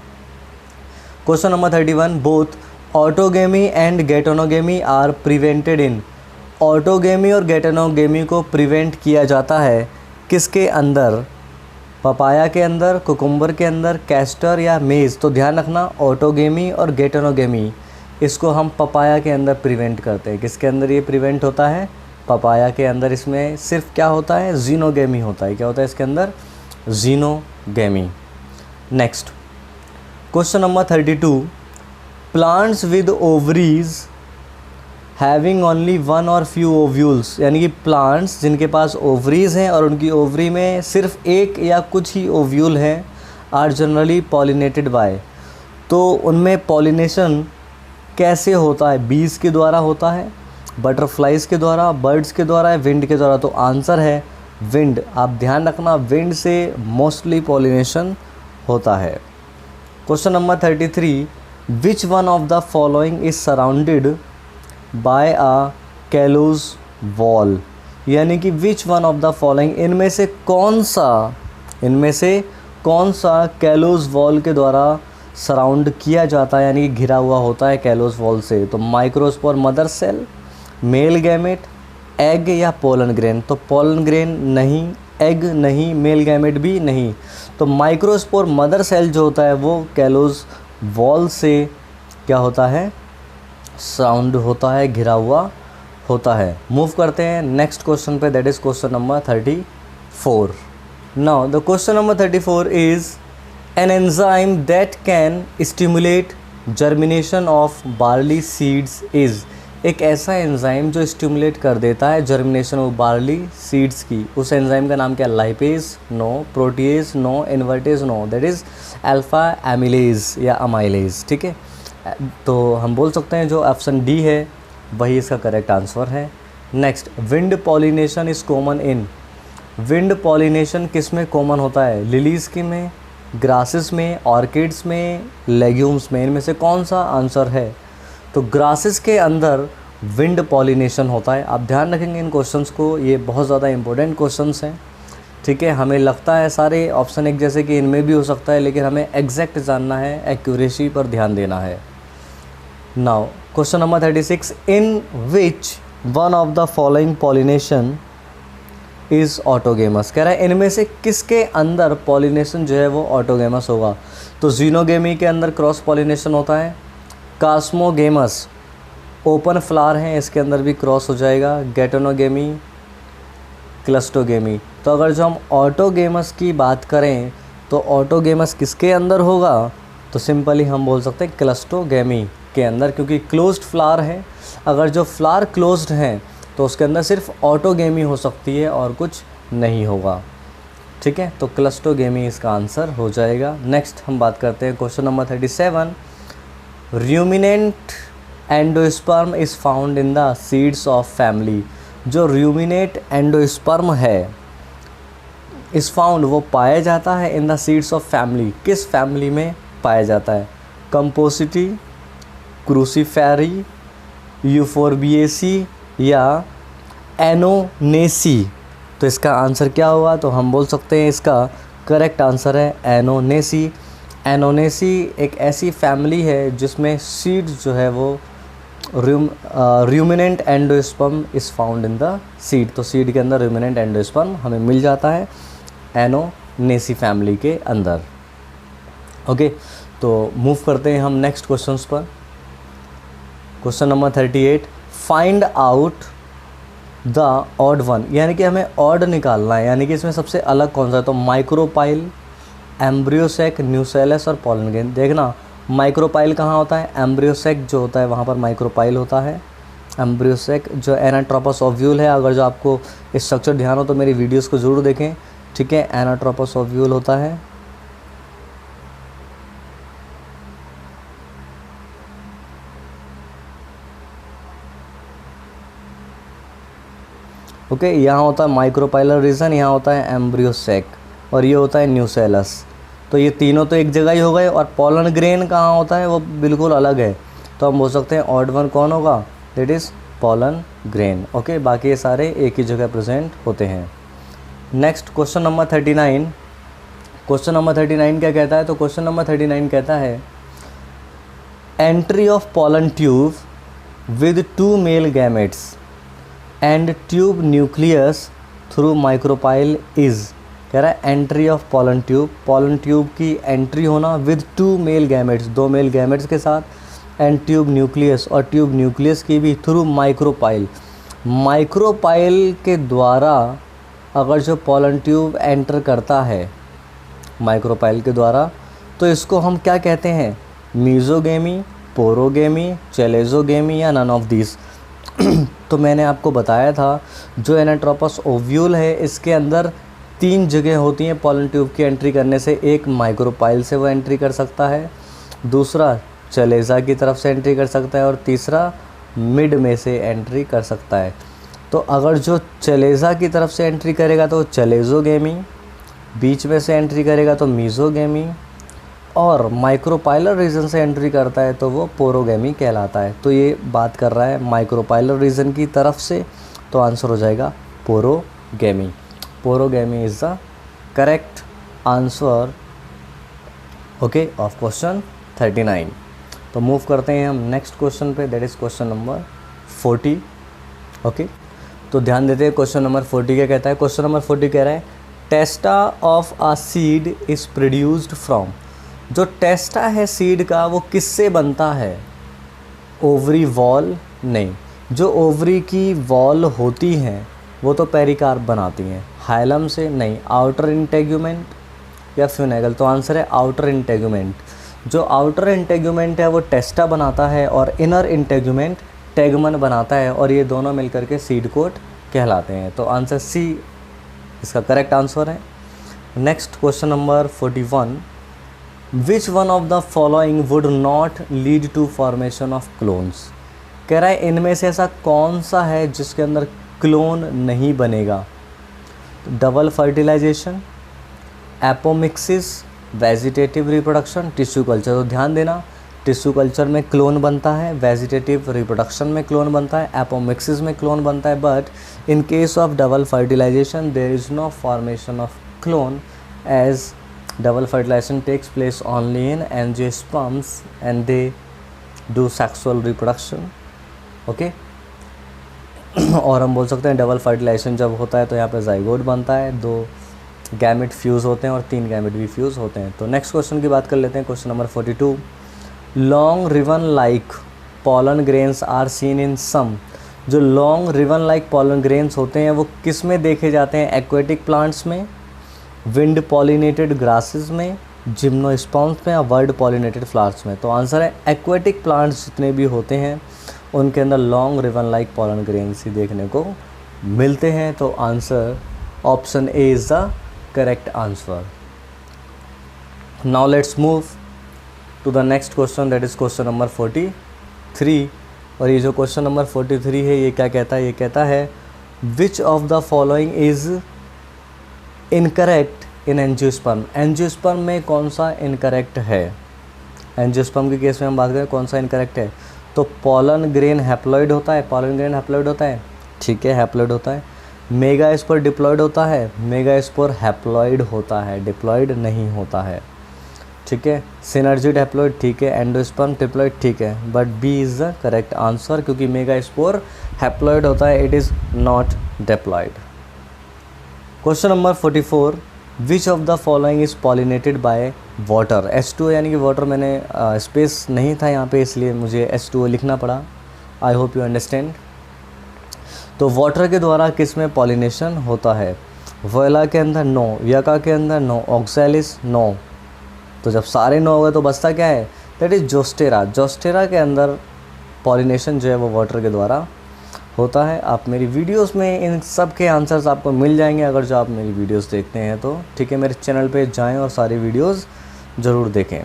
Question number 31, both autogamy and geitonogamy are prevented in. Autogamy और गेटोनोगेमी को प्रिवेंट किया जाता है किसके अंदर, पपाया के अंदर, कुकुम्बर के अंदर, कैस्टर या मेज़। तो ध्यान रखना, ऑटोगेमी और गेटोनोगेमी इसको हम पपाया के अंदर प्रिवेंट करते हैं। किसके अंदर ये प्रिवेंट होता है, पपाया के अंदर। इसमें सिर्फ क्या होता है, जीनोगेमी होता है। क्या होता है इसके अंदर, xenogamy. Next question number 32, plants with ovaries having only one और फ्यू ओव्यूल्स, यानी कि प्लांट्स जिनके पास ओवरीज हैं और उनकी ओवरी में सिर्फ एक या कुछ ही ओव्यूल हैं, आर जनरली पॉलिनेटेड बाय। तो उनमें पॉलिनेशन कैसे होता है, बीज के द्वारा होता है, बटरफ्लाइज के द्वारा, बर्ड्स के द्वारा है, विंड के द्वारा। तो आंसर है विंड। आप ध्यान रखना, विंड से मोस्टली पॉलिनेशन होता है। Question number 33, which one of the following is surrounded by a callose wall, यानी कि विच वन ऑफ द फॉलोइंग, इनमें से कौन सा कैलोज वॉल के द्वारा सराउंड किया जाता है, यानी कि घिरा हुआ होता है कैलोज वॉल से। तो microspore mother cell, male gamete, egg या पोलन ग्रेन। तो पोलन ग्रेन नहीं, एग नहीं, मेल गैमेट भी नहीं। तो माइक्रोस्पोर मदर सेल जो होता है वो कैलोज वॉल से क्या होता है, सराउंड होता है, घिरा हुआ होता है। मूव करते हैं नेक्स्ट क्वेश्चन पे, that is question number 34। Now the question number 34 is an enzyme that can stimulate germination of barley seeds is. एक ऐसा एंजाइम जो स्टिमुलेट कर देता है जर्मिनेशन ऑफ बार्ली सीड्स की, उस एंजाइम का नाम क्या, lipase no, protease no, invertase no, that is alpha amylase या अमाइलेज। ठीक है, तो हम बोल सकते हैं जो ऑप्शन डी है वही इसका करेक्ट आंसर है। Next, wind pollination is common in. Wind pollination किस में कॉमन होता है, लिलीज़ की में, ग्रासेस में, ऑर्किड्स में, लेग्यूम्स में। इनमें से कौन सा आंसर है, तो ग्रासेस के अंदर विंड पॉलिनेशन होता है। आप ध्यान रखेंगे इन क्वेश्चंस को, ये बहुत ज़्यादा इंपॉर्टेंट क्वेश्चंस हैं। ठीक है, हमें लगता है सारे ऑप्शन एक जैसे कि इनमें भी हो सकता है, लेकिन हमें एग्जैक्ट जानना है, एक्यूरेसी पर ध्यान देना है। Now question number 36, in which one of the following pollination is autogamous. कह रहा है इनमें से किसके अंदर पॉलिनेशन जो है वो ऑटोगेमस होगा। तो जीनोगेमी के अंदर क्रॉस पॉलिनेशन होता है, कास्मोगेमस ओपन फ्लावर हैं, इसके अंदर भी क्रॉस हो जाएगा, गेटोनोगेमी, क्लस्टोगेमी। तो अगर जो हम ऑटोगेमस की बात करें तो ऑटोगेमस किसके अंदर होगा, तो सिंपली हम बोल सकते हैं क्लस्टोगेमी के अंदर, क्योंकि क्लोज्ड फ्लावर है। अगर जो फ्लावर क्लोज्ड हैं तो उसके अंदर सिर्फ ऑटोगेमी हो सकती है और कुछ नहीं होगा। ठीक है, तो क्लस्टोगेमी इसका आंसर हो जाएगा। नेक्स्ट हम बात करते हैं question number 37, ruminant endosperm is found in the seeds of family. जो रूमिनेट एंडोस्पर्म है इज़ फाउंड, वो पाया जाता है in the seeds of family. किस फैमिली में पाया जाता है, कंपोसिटी, क्रूसीफेरी, यूफोर्बिएसी या एनोनेसी। तो इसका आंसर क्या हुआ, तो हम बोल सकते हैं इसका करेक्ट आंसर है एनोनेसी। एनोनेसी एक ऐसी फैमिली है जिसमें सीड्स जो है वो ruminant endosperm is found in the seed. तो सीड के अंदर रूमिनेंट एंडोस्पर्म हमें मिल जाता है एनोनेसी फैमिली के अंदर। ओके, तो मूव करते हैं हम नेक्स्ट क्वेश्चंस पर। Question number 38, find out the odd one, यानी कि हमें ऑड निकालना है, यानी कि इसमें सबसे अलग कौन सा है। तो माइक्रोपाइल, एम्ब्रियोसेक, न्यूसेलस और पोलन ग्रेन। देखना माइक्रोपाइल कहाँ होता है, एम्ब्रियोसेक जो होता है वहाँ पर माइक्रोपाइल होता है। एम्ब्रियोसेक जो एनाट्रोपस ओव्यूल है, अगर जो आपको स्ट्रक्चर ध्यान हो तो मेरी वीडियोस को ज़रूर देखें। ठीक है, एनाट्रोपस ओव्यूल होता है। ओके, यहाँ होता है माइक्रोपाइलर रीजन, यहाँ होता है एम्ब्रियो सैक, और ये होता है न्यूसेलस। तो ये तीनों तो एक जगह ही हो गए, और पोलन ग्रेन कहाँ होता है वो बिल्कुल अलग है। तो हम बोल सकते हैं ऑड वन कौन होगा, that is pollen grain. Okay, बाकी ये सारे एक ही जगह प्रेजेंट होते हैं। Next question number 39। Question number 39 क्या कहता है, तो क्वेश्चन नंबर 39 कहता है entry of pollen tube with 2 male gametes and tube nucleus through micropyle is. कह रहा है एंट्री ऑफ पोलन ट्यूब की एंट्री होना with 2 male gametes, 2 male gametes के साथ, एंड ट्यूब न्यूक्लियस, और ट्यूब न्यूक्लियस की भी थ्रू माइक्रोपाइल। माइक्रोपाइल के द्वारा अगर जो पोलन ट्यूब एंटर करता है माइक्रोपाइल के द्वारा, तो इसको हम क्या कहते हैं, मीजोगेमी, पोरोगेमी, चेलेजोगेमी, या नन ऑफ दिस। तो मैंने आपको बताया था जो एनाट्रोपस ओव्यूल है इसके अंदर 3 जगह होती हैं पोलन ट्यूब की एंट्री करने से। एक माइक्रोपाइल से वो एंट्री कर सकता है, दूसरा चलेजा की तरफ से एंट्री कर सकता है, और तीसरा मिड में से एंट्री कर सकता है। तो अगर जो चलेजा की तरफ से एंट्री करेगा तो चलेजोगेमी, बीच में से एंट्री करेगा तो मीजोगेमी, और माइक्रोपाइलर रीजन से एंट्री करता है तो वो पोरोगेमी कहलाता है। तो ये बात कर रहा है माइक्रोपाइलर रीजन की तरफ से, तो आंसर हो जाएगा porogamy. Porogamy is the correct answer, okay, of question 39। तो मूव करते हैं हम नेक्स्ट क्वेश्चन पे, that is question number 40। Okay, तो ध्यान देते हैं क्वेश्चन नंबर 40 क्या कहता है। क्वेश्चन नंबर 40 कह रहा है testa of a seed is produced from. जो टेस्टा है सीड का वो किससे बनता है, ओवरी वॉल नहीं, जो ओवरी की वॉल होती हैं वो तो पेरिकार्प बनाती हैं, हाइलम से नहीं, आउटर इंटेगुमेंट या फ्यूनेगल। तो आंसर है आउटर इंटेगुमेंट। जो आउटर इंटेगुमेंट है वो टेस्टा बनाता है, और इनर इंटेगुमेंट टेगमन बनाता है, और ये दोनों मिलकर के सीड कोट कहलाते हैं। तो आंसर सी इसका करेक्ट आंसर है। Next question number 41। Which one of the following would not lead to formation of clones. कह रहा है इनमें से ऐसा कौन सा है जिसके अंदर क्लोन नहीं बनेगा, double fertilization, apomixis, vegetative reproduction, tissue culture. तो ध्यान देना, टिश्यू कल्चर में क्लोन बनता है, वेजिटेटिव रिप्रोडक्शन में क्लोन बनता है, एपोमिक्सिस में क्लोन बनता है, but in case of double fertilization there is no formation of clone as double fertilization takes place only in angiosperms and they do sexual reproduction. Okay और हम बोल सकते हैं डबल फर्टिलाइजेशन जब होता है तो यहाँ पे जाइगोट बनता है, 2 गैमेट फ्यूज़ होते हैं और 3 गैमेट भी फ्यूज़ होते हैं। तो नेक्स्ट क्वेश्चन की बात कर लेते हैं, question number 42। Long ribbon like pollen grains are seen in some. जो long ribbon like pollen grains होते हैं वो किस में देखे जाते हैं, एक्वेटिक प्लांट्स में, विंड पॉलिनेटेड ग्रासेस में, जिम्नोस्पर्म्स में, या वर्ड पॉलिनेटेड फ्लावर्स में। तो आंसर है एक्वेटिक प्लांट्स जितने भी होते हैं उनके अंदर long ribbon like pollen grains ही देखने को मिलते हैं। तो answer option A is the correct answer. Now let's move to the next question, that is question number 43। और ये जो क्वेश्चन नंबर 43 है ये क्या कहता है, ये कहता है विच of the following is incorrect in angiosperm. Angiosperm में कौन सा इनकरेक्ट है, एंजियोस्पर्म के केस में हम बात करें कौन सा इनकरेक्ट है, तो पोलन ग्रेन हैप्लॉइड होता है, पोलन ग्रेन हैप्लॉइड होता है, ठीक है, हैप्लॉइड होता है। मेगास्पोर डिप्लॉइड होता है, मेगास्पोर हैप्लॉइड होता है, डिप्लॉइड नहीं होता है, ठीक है। सिनर्जिड हैप्लॉइड, ठीक है। एंडोस्पर्म डिप्लॉइड, ठीक है, but B is the correct answer क्योंकि मेगास्पोर हैप्लॉइड होता है, it is not diploid. Question number 44। Which of the following is pollinated by water. H2O यानी कि वाटर, मैंने स्पेस नहीं था यहाँ पे इसलिए मुझे H2O लिखना पड़ा, आई होप यू अंडरस्टैंड। तो वाटर के द्वारा किस में पॉलिनेशन होता है, वोएला के अंदर नो, यका के अंदर नो, ऑक्सैलिस नो। तो जब सारे नो हो गए तो बचता क्या है, दैट इज़ जोस्टेरा। जोस्टेरा के अंदर पॉलिनेशन जो है वो वाटर के द्वारा होता है। आप मेरी वीडियोस में इन सब के आंसर्स आपको मिल जाएंगे अगर जो आप मेरी वीडियोस देखते हैं तो, ठीक है। मेरे चैनल पे जाएं और सारी वीडियोस ज़रूर देखें।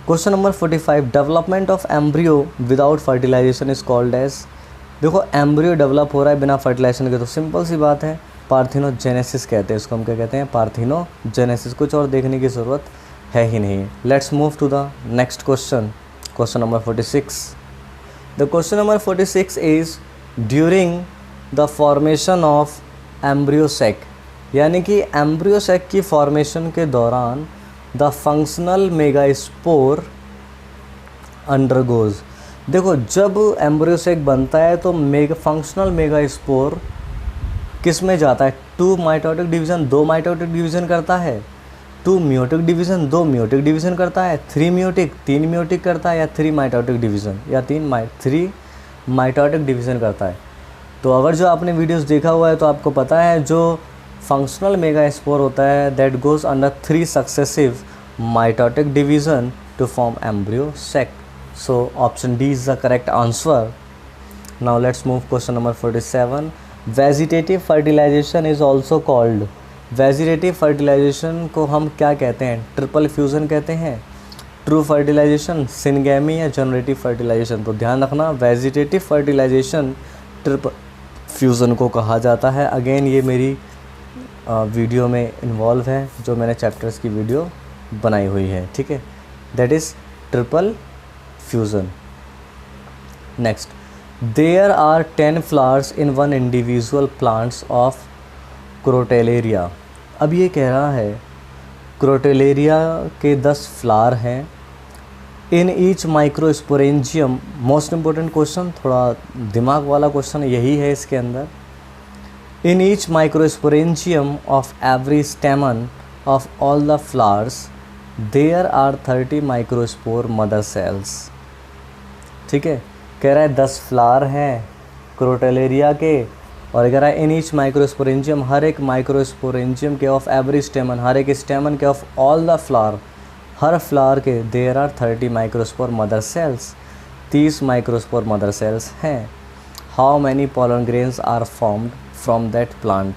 Question number 45। Development of embryo without fertilization is called as. देखो एम्ब्रियो डेवलप हो रहा है बिना फर्टिलाइजेशन के, तो सिंपल सी बात है, पार्थिनोजेनेसिस कहते हैं इसको, हम क्या कहते हैं, पार्थिनोजेनेसिस। कुछ और देखने की ज़रूरत है ही नहीं। Let's move to the next question, question number 46। The question number 46 is during the formation of embryo sac, यानी कि एम्ब्रियोसेक की फॉर्मेशन के दौरान द फंक्शनल मेगास्पोर अंडरगोज। देखो जब एम्ब्रियोसेक बनता है तो फंक्शनल मेगास्पोर किस में जाता है, 2 माइटोटिक डिवीज़न, 2 माइटोटिक डिवीज़न करता है, 2 मियोटिक डिवीज़न, 2 मियोटिक डिवीज़न करता है, 3 मियोटिक, 3 मियोटिक करता है, या 3 माइटोटिक डिवीज़न, या 3 माइटोटिक डिवीज़न करता है। तो अगर जो आपने वीडियोस देखा हुआ है तो आपको पता है जो फंक्शनल मेगास्पोर होता है that goes under 3 successive mitotic division to form embryo sac. So option D is the correct answer. Now let's move question number 47. Vegetative fertilization is also called, vegetative fertilization को हम क्या कहते हैं, ट्रिपल फ्यूज़न कहते हैं, ट्रू फर्टिलाइजेशन, सिनगेमी, या जनरेटिव फर्टिलाइजेशन। तो ध्यान रखना वेजिटेटिव फर्टिलाइजेशन ट्रिपल फ्यूज़न को कहा जाता है। अगेन ये मेरी वीडियो में इन्वॉल्व है, जो मैंने चैप्टर्स की वीडियो बनाई हुई है, ठीक है, that is triple fusion. Next, there are 10 flowers in one individual plants of Crotalaria. अब ये कह रहा है क्रोटेलेरिया के 10 फ्लावर हैं। In each microsporangium, most important question, थोड़ा दिमाग वाला क्वेश्चन यही है इसके अंदर। In each microsporangium of every stamen of all the flowers there are 30 microspore mother cells. ठीक है, कह रहा है 10 फ्लावर हैं क्रोटेलेरिया के, और कह रहा है इन ईच माइक्रोस्पोरेंजियम, हर एक माइक्रोस्पोरेंजियम के, ऑफ एवरी स्टेमन, हर एक स्टेमन के, ऑफ ऑल द फ्लावर, हर फ्लावर के, there are 30 microspore mother cells, 30 microspore mother cells हैं। How many pollen grains are formed from that plant.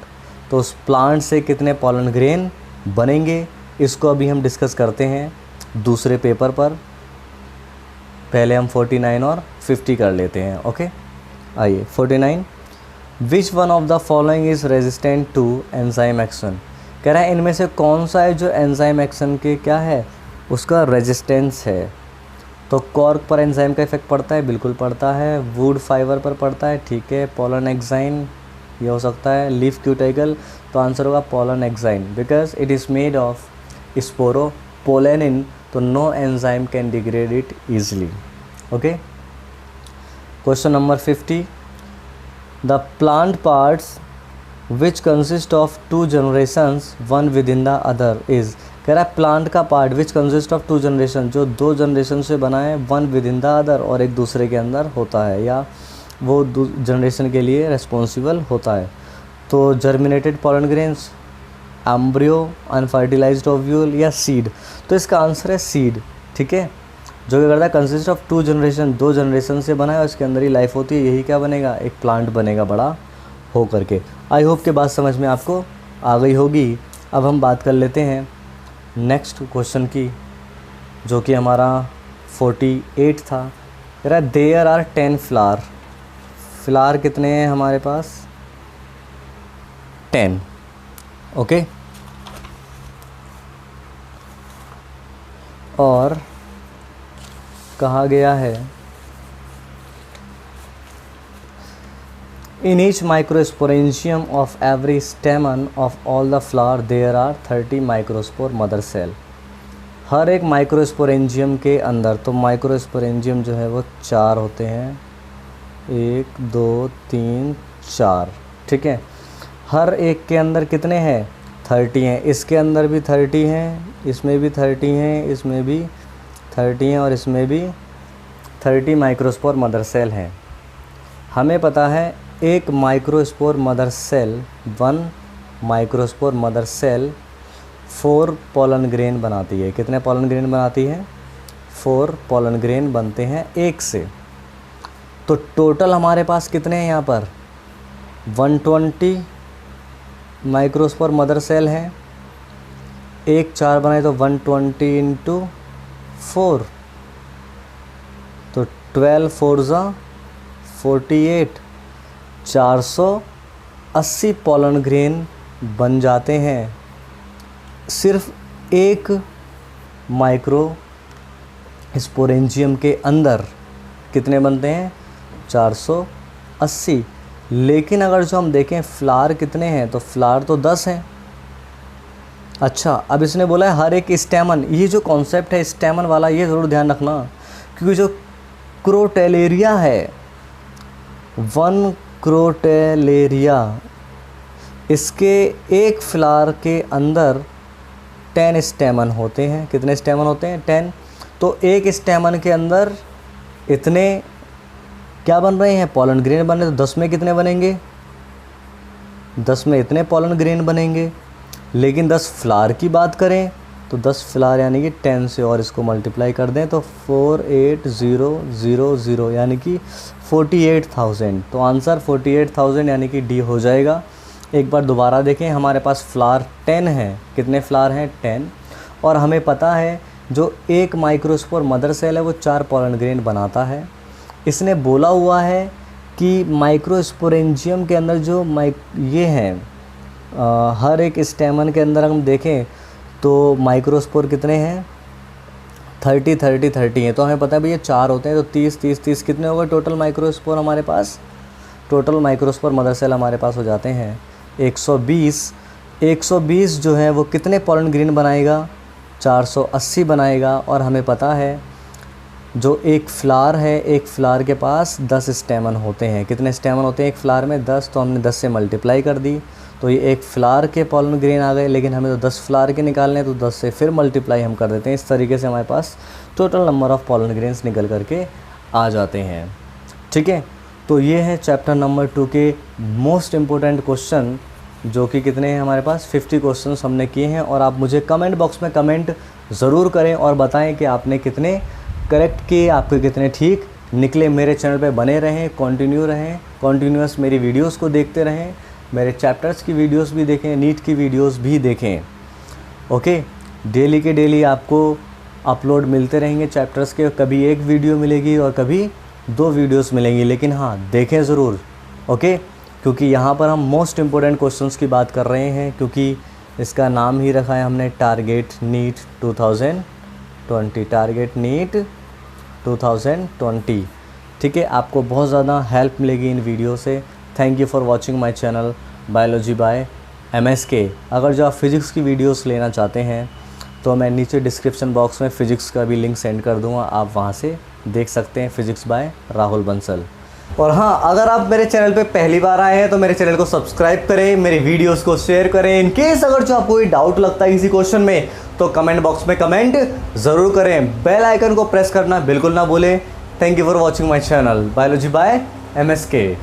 तो उस प्लांट से कितने पॉलन ग्रेन बनेंगे, इसको अभी हम डिस्कस करते हैं दूसरे पेपर पर। पहले हम 49 और 50 कर लेते हैं। ओके, आइए 49। Which one of the following is resistant to enzyme action. कह रहा है इनमें से कौन सा है जो एंजाइम एक्शन के क्या है, उसका रेजिस्टेंस है। तो कॉर्क पर एंजाइम का इफेक्ट पड़ता है, बिल्कुल पड़ता है। वुड फाइबर पर पड़ता है, ठीक है। पोलन एक्साइन ये हो सकता है। लीफ क्यूटिकल, तो आंसर होगा pollen exine, because it is made of sporopollenin, तो no enzyme can degrade it easily. Okay, question number 50। The plant parts which consist of 2 generations one within the other इज़। कह रहा है प्लांट का part which consist of 2 generation, जो 2 जनरेशन से बना है, one within the other, और एक दूसरे के अंदर होता है, या वो जनरेशन के लिए रिस्पॉन्सिबल होता है। तो germinated pollen grains, embryo, unfertilised ovule, या सीड। तो इसका आंसर है सीड, ठीक है। जो क्या करता है, कंसिस्ट ऑफ 2 जनरेशन, 2 जनरेशन से बना है, उसके अंदर ही लाइफ होती है, यही क्या बनेगा, एक प्लांट बनेगा बड़ा हो करके। आई होप कि बात समझ में आपको आ गई होगी। अब हम बात कर लेते हैं नेक्स्ट क्वेश्चन की, जो कि हमारा 48 था। कह रहा है देयर आर 10 फ्लावर। फ्लावर कितने हैं हमारे पास, 10। ओके, और कहा गया है in each microsporangium of every stamen of all the flower there are 30 microspore mother cell. हर एक माइक्रोस्पोरेंजियम के अंदर, तो माइक्रोस्पोरेंजियम जो है वो 4 होते हैं, 1 2 3 4, ठीक है। हर एक के अंदर कितने हैं, 30 हैं। इसके अंदर भी 30 हैं, इसमें भी 30 हैं, इसमें भी 30 हैं, और इसमें भी 30 माइक्रोस्पोर मदर सेल हैं। हमें पता है एक microspore mother cell, 1 microspore mother cell 4 pollen grain बनाती है। कितने पोलन ग्रेन बनाती है, 4 पोलन ग्रेन बनते हैं एक से। तो टोटल हमारे पास कितने हैं यहाँ पर, 120 माइक्रोस्पोर मदर सेल हैं। एक 4 बनाए तो 120 इंटू 4, तो 12 4 ज़ा 48, 480 पोलन ग्रेन बन जाते हैं। सिर्फ एक माइक्रो स्पोरेंजियम के अंदर कितने बनते हैं? 480। लेकिन अगर जो हम देखें फ्लावर कितने हैं, तो फ्लावर तो 10 हैं। अच्छा, अब इसने बोला है हर एक स्टेमन, ये जो कॉन्सेप्ट है स्टेमन वाला, ये ज़रूर ध्यान रखना, क्योंकि जो क्रोटेलेरिया है, 1 क्रोटेलेरिया, इसके एक फ्लावर के अंदर 10 स्टेमन होते हैं। कितने स्टेमन होते हैं? 10। तो एक स्टेमन के अंदर इतने क्या बन रहे हैं? पोलन ग्रेन बन रहे हैं। तो 10 में कितने बनेंगे? 10 में इतने पोलन ग्रेन बनेंगे। लेकिन 10 फ्लावर की बात करें तो 10 फ्लावर यानी कि 10 से और इसको मल्टीप्लाई कर दें तो 48,000 यानी कि 48,000। तो आंसर 48,000 यानी कि डी हो जाएगा। एक बार दोबारा देखें, हमारे पास फ्लावर 10 हैं। कितने फ्लावर हैं? 10। और हमें पता है जो एक माइक्रोस्पोर मदर सेल है वो 4 पोलन ग्रेन बनाता है। इसने बोला हुआ है कि माइक्रोस्पोरेंजियम के अंदर जो ये हैं, हर एक स्टेमन के अंदर हम देखें तो माइक्रोस्पोर कितने हैं? 30 हैं। तो हमें पता है भैया 4 होते हैं, तो 30 कितने होगा टोटल माइक्रोस्पोर हमारे पास? टोटल माइक्रोस्पोर मदर सेल हमारे पास हो जाते हैं 120। 120 जो है वो कितने पोलन ग्रेन बनाएगा? 480 बनाएगा। और हमें पता है जो एक फ्लावर है, एक फ्लावर के पास 10 स्टेमन होते हैं। कितने स्टेमन होते हैं एक फ्लावर में? 10। तो हमने 10 से मल्टीप्लाई कर दी, तो ये एक फ्लावर के पोलन ग्रेन आ गए। लेकिन हमें तो 10 फ्लावर के निकालने हैं, तो 10 से फिर मल्टीप्लाई हम कर देते हैं। इस तरीके से हमारे पास total number of pollen grains निकल करके आ जाते हैं। ठीक है, तो ये है चैप्टर नंबर 2 के मोस्ट इम्पोर्टेंट क्वेश्चन, जो कि कितने हैं हमारे पास? 50 क्वेश्चन हमने किए हैं। और आप मुझे कमेंट बॉक्स में कमेंट ज़रूर करें और बताएं कि आपने कितने करेक्ट किए, आपके कितने ठीक निकले। मेरे चैनल पे बने रहें, कंटिन्यूअस मेरी वीडियोस को देखते रहें, मेरे चैप्टर्स की वीडियोस भी देखें, नीट की वीडियोस भी देखें। ओके, डेली के डेली आपको अपलोड मिलते रहेंगे चैप्टर्स के। कभी एक वीडियो मिलेगी और कभी 2 वीडियोस मिलेंगी, लेकिन हाँ देखें ज़रूर। ओके, क्योंकि यहाँ पर हम मोस्ट इम्पोर्टेंट क्वेश्चंस की बात कर रहे हैं, क्योंकि इसका नाम ही रखा है हमने टारगेट नीट 2020। Target NEET 2020। ठीक है, आपको बहुत ज़्यादा हेल्प मिलेगी इन वीडियो से। Thank you for watching my channel biology bye MSK। अगर जो आप फिज़िक्स की वीडियोस लेना चाहते हैं तो मैं नीचे डिस्क्रिप्शन बॉक्स में फ़िज़िक्स का भी लिंक सेंड कर दूंगा, आप वहां से देख सकते हैं, फिज़िक्स बाय राहुल बंसल। और हाँ, अगर आप मेरे चैनल पे पहली बार आए हैं तो मेरे चैनल को सब्सक्राइब करें, मेरी वीडियोस को शेयर करें। इन केस अगर जो आपको कोई डाउट लगता है किसी क्वेश्चन में तो कमेंट बॉक्स में कमेंट ज़रूर करें। बेल आइकन को प्रेस करना बिल्कुल ना भूलें। Thank you for watching my channel biology bye MSK।